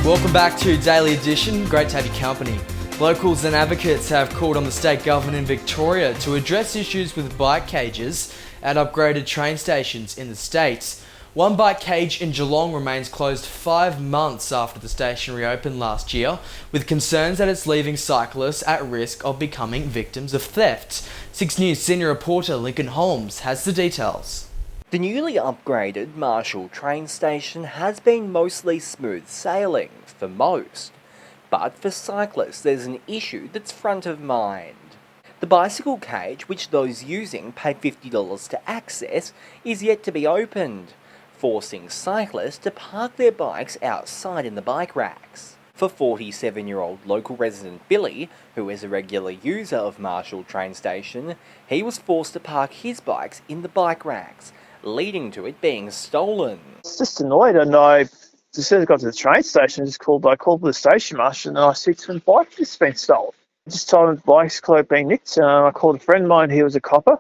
Welcome back to Daily Edition. Great to have your company. Locals and advocates have called on the state government in Victoria to address issues with bike cages at upgraded train stations in the state. One bike cage in Geelong remains closed 5 months after the station reopened last year, with concerns that it's leaving cyclists at risk of becoming victims of theft. 6 News senior reporter Lincoln Holmes has the details. The newly upgraded Marshall train station has been mostly smooth sailing for most, but for cyclists there's an issue that's front of mind. The bicycle cage, which those using pay $50 to access, is yet to be opened, forcing cyclists to park their bikes outside in the bike racks. For 47-year-old local resident Billy, who is a regular user of Marshall train station, he was forced to park his bikes in the bike racks, leading to it being stolen. I was just annoyed, and as soon as I got to the train station, I called the station master, and I said to him, "Bike has been stolen." I just told him the bike's been nicked. I called a friend of mine, he was a copper,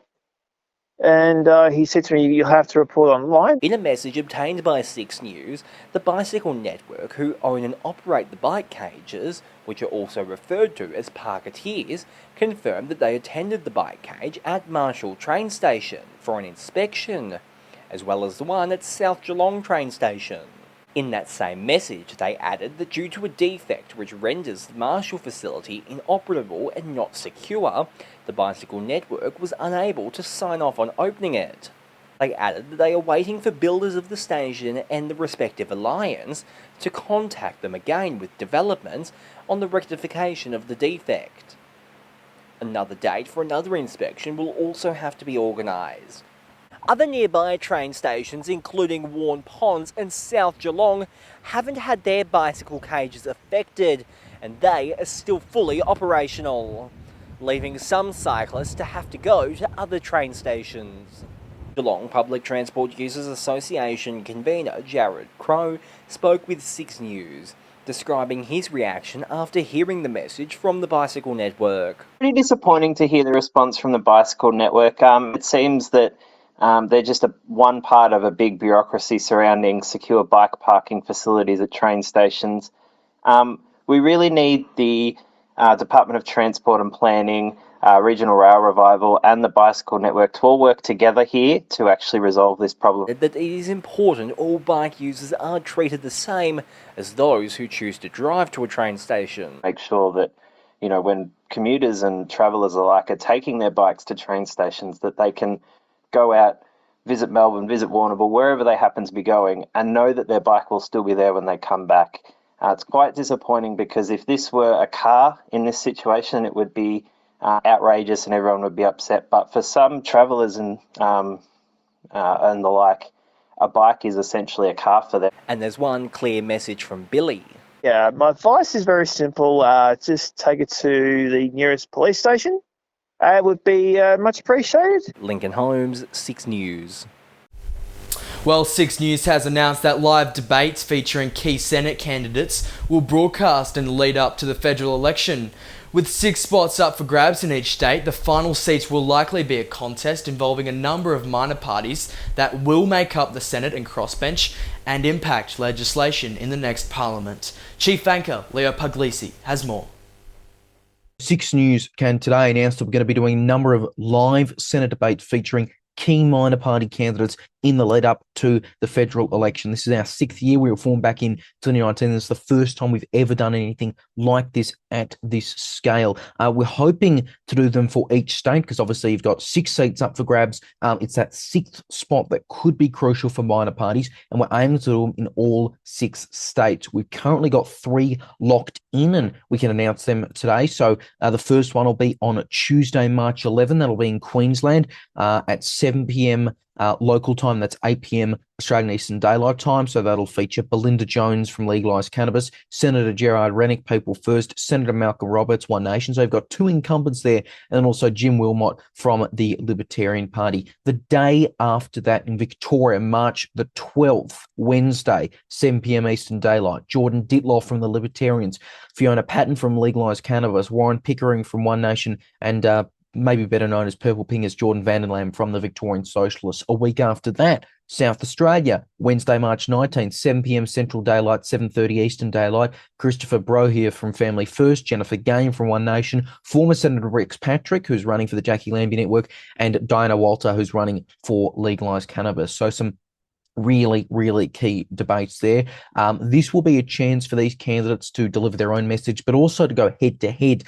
and he said to me, "You'll have to report online." In a message obtained by 6 News, the Bicycle Network, who own and operate the bike cages, which are also referred to as parketeers, confirmed that they attended the bike cage at Marshall train station for an inspection, as well as the one at South Geelong train station. In that same message, they added that due to a defect which renders the Marshall facility inoperable and not secure, the Bicycle Network was unable to sign off on opening it. They added that they are waiting for builders of the station and the respective alliance to contact them again with developments on the rectification of the defect. Another date for another inspection will also have to be organised. Other nearby train stations, including Warren Ponds and South Geelong, haven't had their bicycle cages affected, and they are still fully operational, leaving some cyclists to have to go to other train stations. Geelong Public Transport Users Association convener Jared Crow spoke with 6 News, describing his reaction after hearing the message from the Bicycle Network. Pretty disappointing to hear the response from the Bicycle Network. It seems that they're just one part of a big bureaucracy surrounding secure bike parking facilities at train stations. We really need the Department of Transport and Planning, Regional Rail Revival and the Bicycle Network to all work together here to actually resolve this problem. That it is important all bike users are treated the same as those who choose to drive to a train station. Make sure that, when commuters and travellers alike are taking their bikes to train stations, that they can go out, visit Melbourne, visit Warrnambool, wherever they happen to be going, and know that their bike will still be there when they come back. It's quite disappointing because if this were a car in this situation, it would be outrageous and everyone would be upset. But for some travellers and the like, a bike is essentially a car for them. And there's one clear message from Billy. Yeah, my advice is very simple. Just take it to the nearest police station. It would be much appreciated. Lincoln Holmes, 6 News. Well, 6 News has announced that live debates featuring key Senate candidates will broadcast in the lead up to the federal election. With 6 spots up for grabs in each state, the final seats will likely be a contest involving a number of minor parties that will make up the Senate and crossbench and impact legislation in the next parliament. Chief Anchor Leo Puglisi has more. 6 News can today announce that we're going to be doing a number of live Senate debates featuring key minor party candidates in the lead up to the federal election. This is our 6th year. We were formed back in 2019. This is the first time we've ever done anything like this at this scale. We're hoping to do them for each state because obviously you've got 6 seats up for grabs. It's that 6th spot that could be crucial for minor parties, and we're aiming to do them in all 6 states. We've currently got 3 locked in, and we can announce them today. So the first one will be on Tuesday, March 11. That'll be in Queensland at 7 p.m. Local time. That's 8 p.m. Australian Eastern Daylight Time. So that'll feature Belinda Jones from Legalise Cannabis, Senator Gerard Rennick, People First, Senator Malcolm Roberts, One Nation. So you've got 2 incumbents there, and then also Jim Wilmot from the Libertarian Party. The day after that in Victoria, March the 12th, Wednesday, 7 p.m. Eastern Daylight, Jordan Ditloff from the Libertarians, Fiona Patton from Legalise Cannabis, Warren Pickering from One Nation, and maybe better known as Purple Pingers, Jordan Vanderlam from the Victorian Socialists. A week after that, South Australia, Wednesday, March 19th, 7 p.m. Central Daylight, 7:30 Eastern Daylight. Christopher Brohier from Family First, Jennifer Game from One Nation, former Senator Rex Patrick, who's running for the Jackie Lambie Network, and Diana Walter, who's running for legalised cannabis. So some really, really key debates there. This will be a chance for these candidates to deliver their own message, but also to go head to head,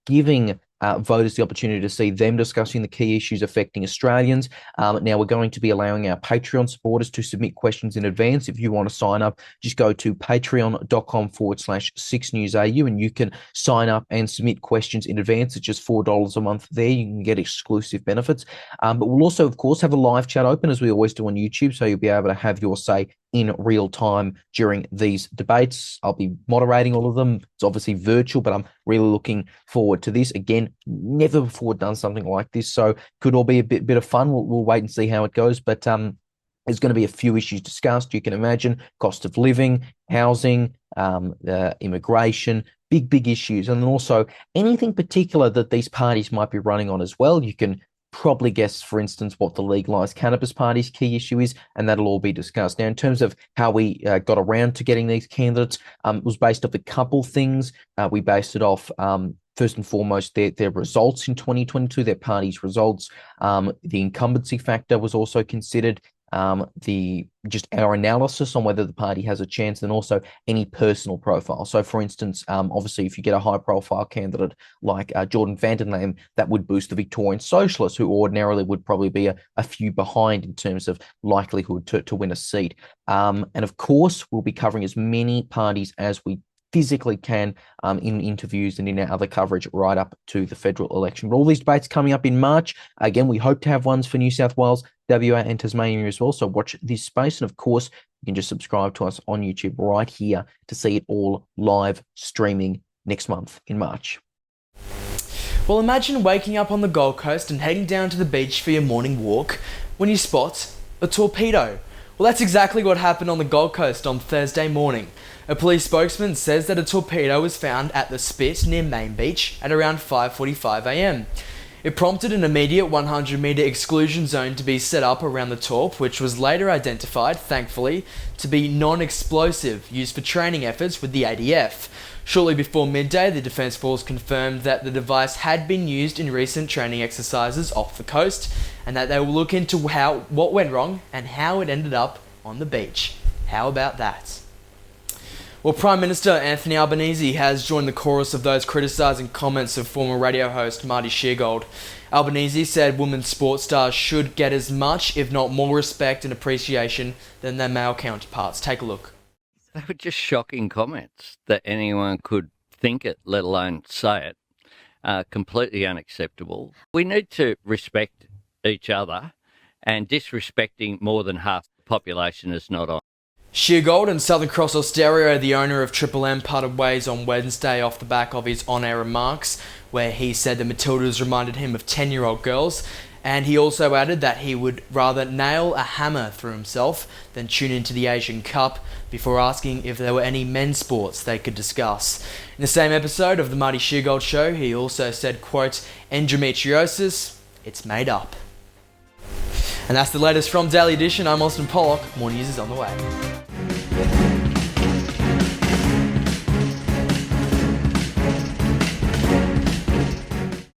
giving voters the opportunity to see them discussing the key issues affecting Australians. Now, we're going to be allowing our Patreon supporters to submit questions in advance. If you want to sign up, just go to patreon.com/SIXNewsAU and you can sign up and submit questions in advance. It's just $4 a month there. You can get exclusive benefits. But we'll also, of course, have a live chat open as we always do on YouTube, so you'll be able to have your say in real time during these debates. I'll be moderating all of them. It's obviously virtual, but I'm really looking forward to this. Again, never before done something like this, so could all be a bit of fun. We'll wait and see how it goes, but there's going to be a few issues discussed. You can imagine cost of living, housing, immigration, big issues, and then also anything particular that these parties might be running on as well. You can probably guess, for instance, what the legalised cannabis party's key issue is, and that'll all be discussed. Now, in terms of how we got around to getting these candidates, it was based off a couple things. We based it off, first and foremost, their results in 2022, their party's results. The incumbency factor was also considered. Just our analysis on whether the party has a chance, and also any personal profile. So, for instance, obviously, if you get a high-profile candidate like Jordan van der Lam, that would boost the Victorian Socialists, who ordinarily would probably be a few behind in terms of likelihood to win a seat. And of course, we'll be covering as many parties as we physically can in interviews and in our other coverage right up to the federal election. But all these debates coming up in March. Again, we hope to have ones for New South Wales, WA and Tasmania as well. So watch this space. And of course, you can just subscribe to us on YouTube right here to see it all live streaming next month in March. Well, imagine waking up on the Gold Coast and heading down to the beach for your morning walk when you spot a torpedo. Well, that's exactly what happened on the Gold Coast on Thursday morning. A police spokesman says that a torpedo was found at the Spit near Main Beach at around 5:45 a.m. It prompted an immediate 100-metre exclusion zone to be set up around the Torp, which was later identified, thankfully, to be non-explosive, used for training efforts with the ADF. Shortly before midday, the Defence Force confirmed that the device had been used in recent training exercises off the coast, and that they will look into what went wrong and how it ended up on the beach. How about that? Well, Prime Minister Anthony Albanese has joined the chorus of those criticising comments of former radio host Marty Sheargold. Albanese said women sports stars should get as much, if not more, respect and appreciation than their male counterparts. Take a look. They were just shocking comments that anyone could think it, let alone say it. Completely unacceptable. We need to respect each other, and disrespecting more than half the population is not on. Sheargold and Southern Cross Austereo, the owner of Triple M, parted ways on Wednesday off the back of his on-air remarks, where he said the Matildas reminded him of 10-year-old girls, and he also added that he would rather nail a hammer through himself than tune into the Asian Cup, before asking if there were any men's sports they could discuss. In the same episode of the Marty Sheargold Show, he also said, quote, "Endometriosis, it's made up." And that's the latest from Daily Edition. I'm Austin Pollock. More news is on the way.